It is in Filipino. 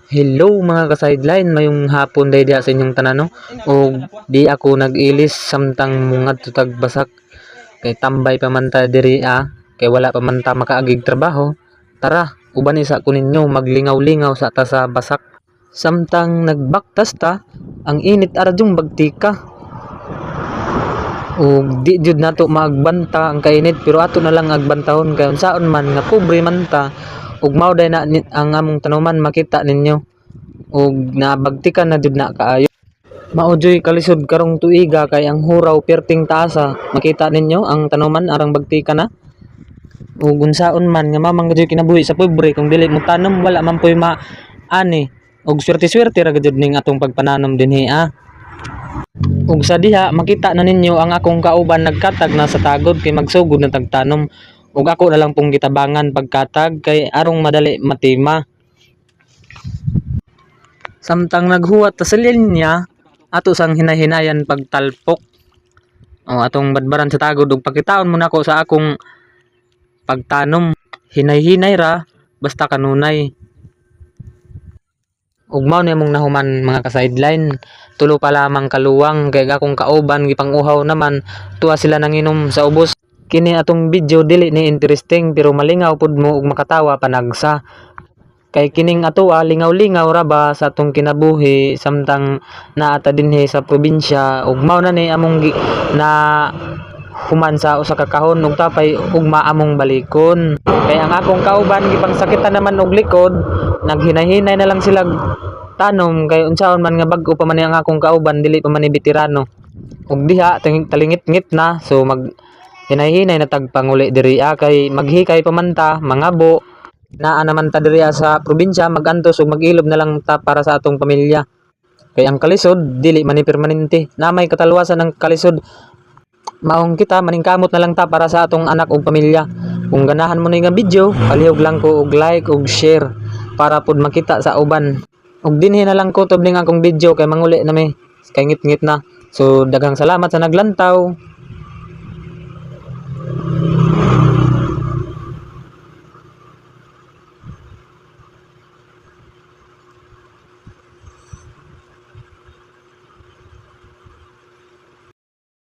Hello mga ka-sideline, mayong hapon day diha sa inyong tanan no. O di ako nag-ilis samtang mungad tutag basak kay tambay pa man ta diri kay wala pa man ta makaagig trabaho. Tara, uban isa ko ninyo maglingaw-lingaw sa ta sa basak. Samtang nagbaktas ta, ang init aradyong bagtika. O di jud nato maagbanta ang kainit pero ato na lang agbantahon kay unsaon man nga pobre man ta ug mao day na ang among tanuman makita ninyo ug nabagtikan na jud na kaayo. Maudyoy kalisod karong tuiga kay ang huraw perting taasa makita ninyo ang tanuman arang bagtika na ug unsaon man nga mamang gud kinabuhi sa pobre kung dili mo tanom wala man poy ani ug swerte-swerte ra gud ning atong pagpananom dinhi ug sa diha makita na ninyo ang akong kauban nagkatag na sa tagod kay magsugod na tagtanom ug ako na lang pong gitabangan pagkatag kay arong madali matima. Samtang naghuwat ta sa linya ato sang hinay-hinayan pagtalpok atong badbaran sa tagod ug pakitaon mo nako sa akong pagtanom hinay-hinay ra basta kanunay. Ug mao ni among nahuman mga ka-sideline, tulo pa lamang kaluwang kay akong kauban gipang-uhaw naman tuwa sila nanginom sa ubos. Kini atong video dili ni interesting pero malingaw pud mo ug makatawa panagsa. Kay kining atoa lingaw-lingaw ra ba sa atong kinabuhi samtang naata dinhi sa probinsya ug mao na ni among na human sa usa ka kahon ug tapay ugma among balikon. Kay ang akong kauban gipangsakitan naman og likod, naghinay-hinay na lang sila tanom kay unsaon man nga bag-o pa man ang akong kauban dili pa man ni veterano. Ug diha talingit-ngit na so mag hinay-hinay na tagpanguli diri kay maghikay pa man ta mangabo naa naman ta diri sa probinsya magantos ug mag-ilob na lang ta para sa atong pamilya. Kay ang kalisod dili man ni permanente na may katalwasan ng kalisod maong kita maningkamot na lang ta para sa atong anak ug pamilya. Kung ganahan mo ni nga video palihog lang ko og like ug share para pud makita sa uban ug dinhi na lang ko ning akong video kay manguli na mi kay ngit-ngit na. So daghang salamat sa naglantaw.